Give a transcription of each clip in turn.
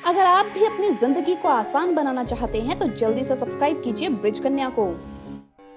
अगर आप भी अपनी जिंदगी को आसान बनाना चाहते हैं तो जल्दी से सब्सक्राइब कीजिए ब्रिज कन्या को।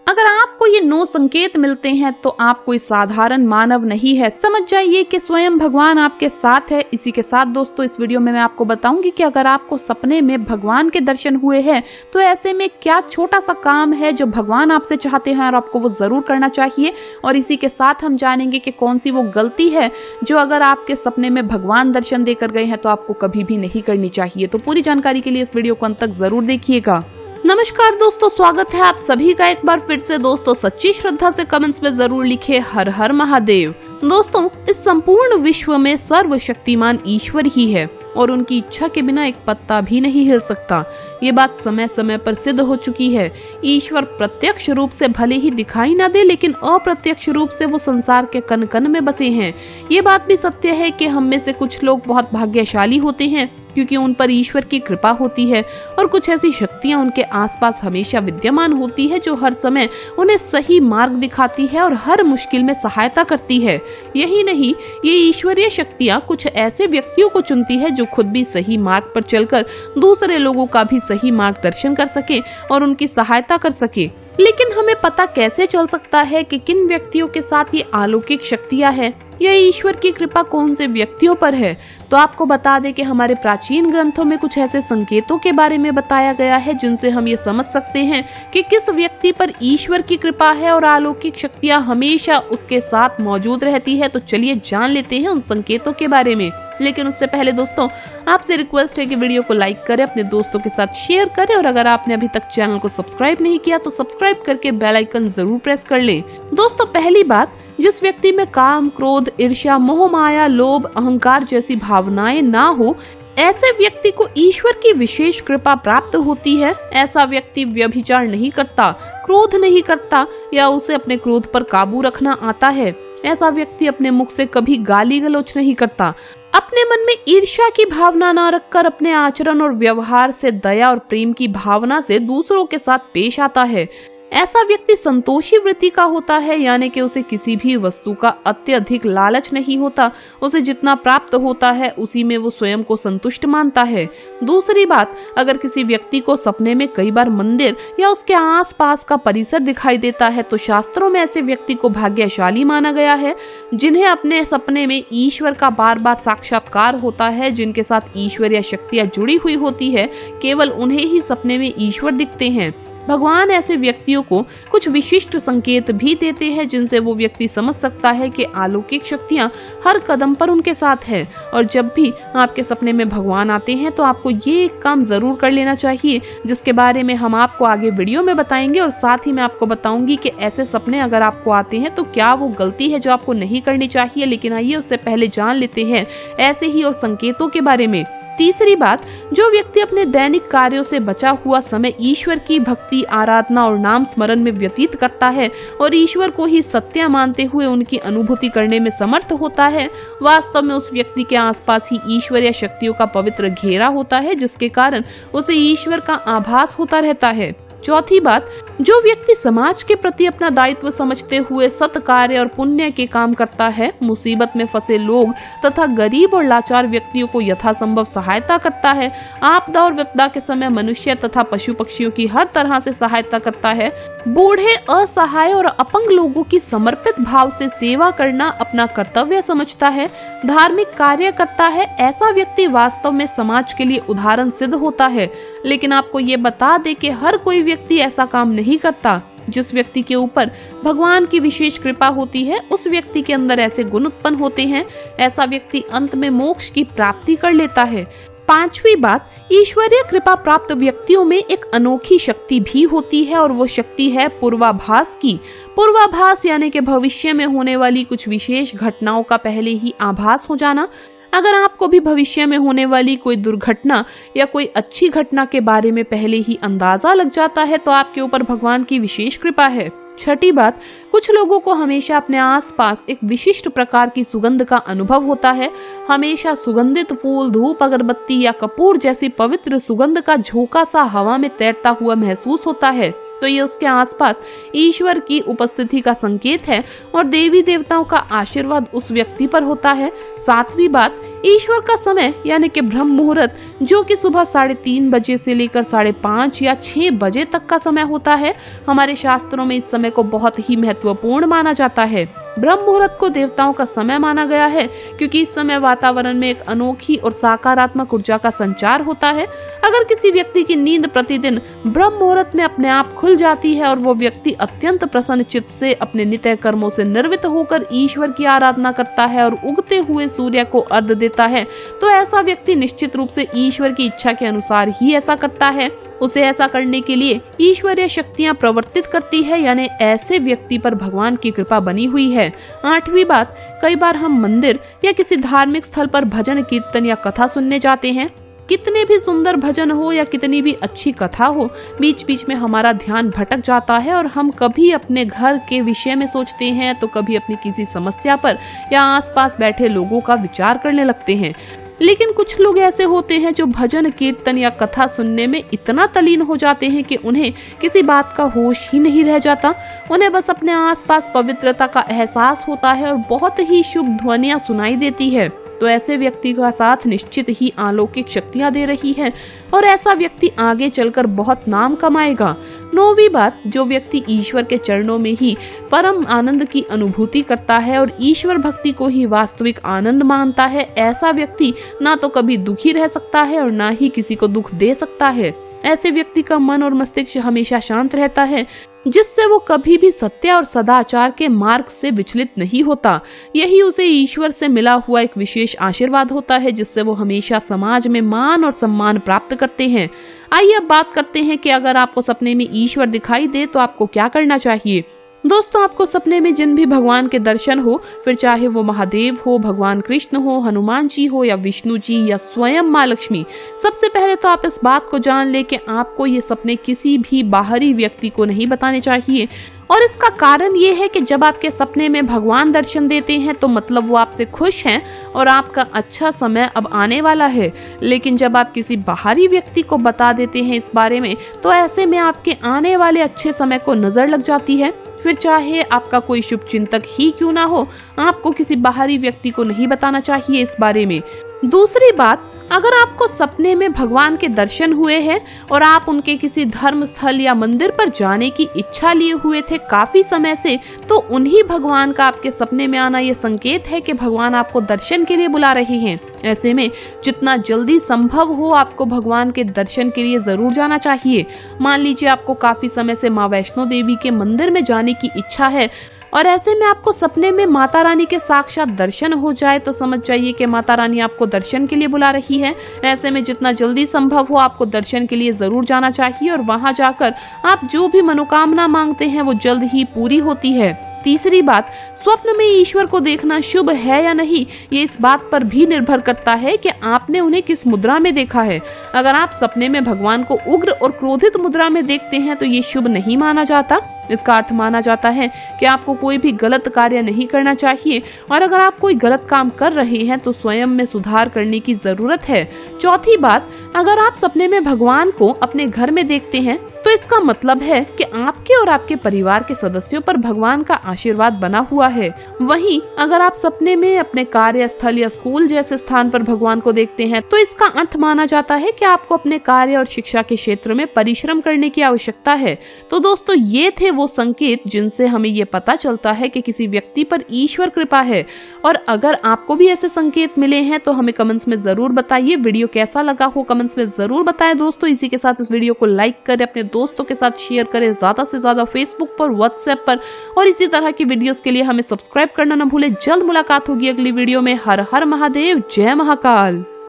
अगर आपको ये 9 संकेत मिलते हैं तो आप कोई साधारण मानव नहीं है, समझ जाइए कि स्वयं भगवान आपके साथ है। इसी के साथ दोस्तों इस वीडियो में मैं आपको बताऊंगी कि अगर आपको सपने में भगवान के दर्शन हुए हैं तो ऐसे में क्या छोटा सा काम है जो भगवान आपसे चाहते हैं और आपको वो जरूर करना चाहिए। और इसी के साथ हम जानेंगे कि कौन सी वो गलती है जो अगर आपके सपने में भगवान दर्शन देकर गए हैं तो आपको कभी भी नहीं करनी चाहिए। तो पूरी जानकारी के लिए इस वीडियो को अंत तक जरूर देखिएगा। नमस्कार दोस्तों, स्वागत है आप सभी का एक बार फिर से। दोस्तों सच्ची श्रद्धा से कमेंट्स में जरूर लिखे हर हर महादेव। दोस्तों इस संपूर्ण विश्व में सर्वशक्तिमान ईश्वर ही है और उनकी इच्छा के बिना एक पत्ता भी नहीं हिल सकता। ये बात समय समय पर सिद्ध हो चुकी है। ईश्वर प्रत्यक्ष रूप से भले ही दिखाई ना दे लेकिन अप्रत्यक्ष रूप से वो संसार के कण कण में बसे हैं। ये बात भी सत्य है कि हम में से कुछ लोग बहुत भाग्यशाली होते हैं क्योंकि उन पर ईश्वर की कृपा होती है और कुछ ऐसी शक्तियां उनके आसपास हमेशा विद्यमान होती है जो हर समय उन्हें सही मार्ग दिखाती है और हर मुश्किल में सहायता करती है। यही नहीं, ये ईश्वरीय शक्तियां कुछ ऐसे व्यक्तियों को चुनती है जो खुद भी सही मार्ग पर चलकर दूसरे लोगों का भी सही मार्गदर्शन कर सके और उनकी सहायता कर सके। लेकिन हमें पता कैसे चल सकता है कि किन व्यक्तियों के साथ ये अलौकिक शक्तियां हैं? यह ईश्वर की कृपा कौन से व्यक्तियों पर है? तो आपको बता दें कि हमारे प्राचीन ग्रंथों में कुछ ऐसे संकेतों के बारे में बताया गया है जिनसे हम ये समझ सकते हैं कि किस व्यक्ति पर ईश्वर की कृपा है और अलौकिक शक्तियां हमेशा उसके साथ मौजूद रहती है। तो चलिए जान लेते हैं उन संकेतों के बारे में। लेकिन उससे पहले दोस्तों आपसे रिक्वेस्ट है कि वीडियो को लाइक करें, अपने दोस्तों के साथ शेयर करें और अगर आपने अभी तक चैनल को सब्सक्राइब नहीं किया तो सब्सक्राइब करके बेल आइकन जरूर प्रेस कर लें। दोस्तों पहली बात, जिस व्यक्ति में काम, क्रोध, ईर्ष्या, मोह माया, लोभ, अहंकार जैसी भावनाएं ना हो, ऐसे व्यक्ति को ईश्वर की विशेष कृपा प्राप्त होती है। ऐसा व्यक्ति व्यभिचार नहीं करता, क्रोध नहीं करता या उसे अपने क्रोध पर काबू रखना आता है। ऐसा व्यक्ति अपने मुख से कभी गाली गलौच नहीं करता। अपने मन में ईर्ष्या की भावना न रखकर अपने आचरण और व्यवहार से दया और प्रेम की भावना से दूसरों के साथ पेश आता है। ऐसा व्यक्ति संतोषी वृत्ति का होता है, यानी कि उसे किसी भी वस्तु का अत्यधिक लालच नहीं होता। उसे जितना प्राप्त होता है उसी में वो स्वयं को संतुष्ट मानता है। दूसरी बात, अगर किसी व्यक्ति को सपने में कई बार मंदिर या उसके आसपास का परिसर दिखाई देता है तो शास्त्रों में ऐसे व्यक्ति को भाग्यशाली माना गया है, जिन्हें अपने सपने में ईश्वर का बार बार साक्षात्कार होता है, जिनके साथ ईश्वरीय शक्तियां जुड़ी हुई होती है। केवल उन्हें ही सपने में ईश्वर दिखते हैं। भगवान ऐसे व्यक्तियों को कुछ विशिष्ट संकेत भी देते हैं जिनसे वो व्यक्ति समझ सकता है कि अलौकिक शक्तियां हर कदम पर उनके साथ है। और जब भी आपके सपने में भगवान आते हैं तो आपको ये काम जरूर कर लेना चाहिए जिसके बारे में हम आपको आगे वीडियो में बताएंगे। और साथ ही मैं आपको बताऊंगी कि ऐसे सपने अगर आपको आते हैं तो क्या वो गलती है जो आपको नहीं करनी चाहिए। लेकिन आइए उससे पहले जान लेते हैं ऐसे ही और संकेतों के बारे में। तीसरी बात, जो व्यक्ति अपने दैनिक कार्यों से बचा हुआ समय ईश्वर की भक्ति, आराधना और नाम स्मरण में व्यतीत करता है और ईश्वर को ही सत्य मानते हुए उनकी अनुभूति करने में समर्थ होता है, वास्तव में उस व्यक्ति के आसपास ही ईश्वरीय शक्तियों का पवित्र घेरा होता है जिसके कारण उसे ईश्वर का आभास होता रहता है। चौथी बात, जो व्यक्ति समाज के प्रति अपना दायित्व समझते हुए सत्कार्य और पुण्य के काम करता है, मुसीबत में फंसे लोग तथा गरीब और लाचार व्यक्तियों को यथासंभव सहायता करता है, आपदा और विपदा के समय मनुष्य तथा पशु पक्षियों की हर तरह से सहायता करता है, बूढ़े, असहाय और अपंग लोगों की समर्पित भाव से सेवा करना अपना कर्तव्य समझता है, धार्मिक कार्य करता है, ऐसा व्यक्ति वास्तव में समाज के लिए उदाहरण सिद्ध होता है। लेकिन आपको ये बता दे कि हर कोई व्यक्ति ऐसा काम नहीं करता। जिस व्यक्ति के ऊपर भगवान की विशेष कृपा होती है उस व्यक्ति के अंदर ऐसे गुण उत्पन्न होते हैं। ऐसा व्यक्ति अंत में मोक्ष की प्राप्ति कर लेता है। पांचवी बात, ईश्वरीय कृपा प्राप्त व्यक्तियों में एक अनोखी शक्ति भी होती है और वो शक्ति है पूर्वाभास की। पूर्वाभास यानी कि भविष्य में होने वाली कुछ विशेष घटनाओं का पहले ही आभास हो जाना। अगर आपको भी भविष्य में होने वाली कोई दुर्घटना या कोई अच्छी घटना के बारे में पहले ही अंदाजा लग जाता है तो आपके ऊपर भगवान की विशेष कृपा है। छठी बात, कुछ लोगों को हमेशा अपने आसपास एक विशिष्ट प्रकार की सुगंध का अनुभव होता है। हमेशा सुगंधित फूल, धूप, अगरबत्ती या कपूर जैसी पवित्र सुगंध का झोंका सा हवा में तैरता हुआ महसूस होता है। तो ये उसके आसपास ईश्वर की उपस्थिति का संकेत है और देवी देवताओं का आशीर्वाद उस व्यक्ति पर होता है। सातवीं बात, ईश्वर का समय यानी कि ब्रह्म मुहूर्त, जो कि सुबह 3:30 बजे से लेकर 5:30 या 6 बजे तक का समय होता है। हमारे शास्त्रों में इस समय को बहुत ही महत्वपूर्ण माना जाता है। ब्रह्म मुहूर्त को देवताओं का समय माना गया है क्योंकि इस समय वातावरण में एक अनोखी और सकारात्मक ऊर्जा का संचार होता है। अगर किसी व्यक्ति की नींद प्रतिदिन ब्रह्म मुहूर्त में अपने आप खुल जाती है और वो व्यक्ति अत्यंत प्रसन्न चित्त से अपने नित्य कर्मों से निर्वृत्त होकर ईश्वर की आराधना करता है और उगते हुए सूर्य को अर्घ्य देता है, तो ऐसा व्यक्ति निश्चित रूप से ईश्वर की इच्छा के अनुसार ही ऐसा करता है। उसे ऐसा करने के लिए ईश्वरीय शक्तियां प्रवर्तित करती है, यानी ऐसे व्यक्ति पर भगवान की कृपा बनी हुई है। आठवीं बात, कई बार हम मंदिर या किसी धार्मिक स्थल पर भजन कीर्तन या कथा सुनने जाते हैं। कितने भी सुंदर भजन हो या कितनी भी अच्छी कथा हो, बीच बीच में हमारा ध्यान भटक जाता है और हम कभी अपने घर के विषय में सोचते हैं तो कभी अपनी किसी समस्या पर या आसपास बैठे लोगों का विचार करने लगते हैं। लेकिन कुछ लोग ऐसे होते हैं जो भजन कीर्तन या कथा सुनने में इतना तल्लीन हो जाते हैं कि उन्हें किसी बात का होश ही नहीं रह जाता। उन्हें बस अपने आसपास पवित्रता का एहसास होता है और बहुत ही शुभ ध्वनियां सुनाई देती है। तो ऐसे व्यक्ति का साथ निश्चित ही अलौकिक शक्तियां दे रही है और ऐसा व्यक्ति आगे चलकर बहुत नाम कमाएगा। नौवीं बात, जो व्यक्ति ईश्वर के चरणों में ही परम आनंद की अनुभूति करता है और ईश्वर भक्ति को ही वास्तविक आनंद मानता है, ऐसा व्यक्ति ना तो कभी दुखी रह सकता है और ना ही किसी को दुख दे सकता है। ऐसे व्यक्ति का मन और मस्तिष्क हमेशा शांत रहता है, जिससे वो कभी भी सत्य और सदाचार के मार्ग से विचलित नहीं होता। यही उसे ईश्वर से मिला हुआ एक विशेष आशीर्वाद होता है, जिससे वो हमेशा समाज में मान और सम्मान प्राप्त करते हैं। आइए अब बात करते हैं कि अगर आपको सपने में ईश्वर दिखाई दे तो आपको क्या करना चाहिए। दोस्तों, आपको सपने में जिन भी भगवान के दर्शन हो, फिर चाहे वो महादेव हो, भगवान कृष्ण हो, हनुमान जी हो या विष्णु जी या स्वयं माँ लक्ष्मी, सबसे पहले तो आप इस बात को जान ले कि आपको ये सपने किसी भी बाहरी व्यक्ति को नहीं बताने चाहिए। और इसका कारण ये है कि जब आपके सपने में भगवान दर्शन देते हैं तो मतलब वो आपसे खुश हैं और आपका अच्छा समय अब आने वाला है। लेकिन जब आप किसी बाहरी व्यक्ति को बता देते हैं इस बारे में, तो ऐसे में आपके आने वाले अच्छे समय को नजर लग जाती है। फिर चाहे आपका कोई शुभ चिंतक ही क्यों ना हो, आपको किसी बाहरी व्यक्ति को नहीं बताना चाहिए इस बारे में। दूसरी बात, अगर आपको सपने में भगवान के दर्शन हुए हैं और आप उनके किसी धर्म स्थल या मंदिर पर जाने की इच्छा लिए हुए थे काफी समय से, तो उन्हीं भगवान का आपके सपने में आना ये संकेत है कि भगवान आपको दर्शन के लिए बुला रहे हैं। ऐसे में जितना जल्दी संभव हो आपको भगवान के दर्शन के लिए जरूर जाना चाहिए। मान लीजिए आपको काफी समय से माँ वैष्णो देवी के मंदिर में जाने की इच्छा है और ऐसे में आपको सपने में माता रानी के साक्षात दर्शन हो जाए तो समझ जाइए कि माता रानी आपको दर्शन के लिए बुला रही है। ऐसे में जितना जल्दी संभव हो आपको दर्शन के लिए जरूर जाना चाहिए और वहां जाकर आप जो भी मनोकामना मांगते हैं वो जल्द ही पूरी होती है। तीसरी बात, स्वप्न में ईश्वर को देखना शुभ है या नहीं, ये इस बात पर भी निर्भर करता है कि आपने उन्हें किस मुद्रा में देखा है। अगर आप सपने में भगवान को उग्र और क्रोधित मुद्रा में देखते हैं तो ये शुभ नहीं माना जाता। इसका अर्थ माना जाता है कि आपको कोई भी गलत कार्य नहीं करना चाहिए और अगर आप कोई गलत काम कर रहे हैं तो स्वयं में सुधार करने की जरूरत है। चौथी बात, अगर आप सपने में भगवान को अपने घर में देखते हैं तो इसका मतलब है कि आपके और आपके परिवार के सदस्यों पर भगवान का आशीर्वाद बना हुआ है। वहीं अगर आप सपने में अपने कार्यस्थल या स्कूल जैसे स्थान पर भगवान को देखते हैं तो इसका अर्थ माना जाता है कि आपको अपने कार्य और शिक्षा के क्षेत्र में परिश्रम करने की आवश्यकता है। तो दोस्तों, ये थे वो संकेत जिनसे हमें ये पता चलता है कि किसी व्यक्ति पर ईश्वर कृपा है। और अगर आपको भी ऐसे संकेत मिले हैं तो हमें कमेंट्स में जरूर बताइए। वीडियो कैसा लगा हो कमेंट्स में जरूर बताएं दोस्तों। इसी के साथ इस वीडियो को लाइक करें, अपने दोस्तों के साथ शेयर करें ज्यादा से ज्यादा फेसबुक पर, व्हाट्सएप पर, और इसी तरह की वीडियोस के लिए हमें सब्सक्राइब करना न भूलें। जल्द मुलाकात होगी अगली वीडियो में। हर हर महादेव, जय महाकाल।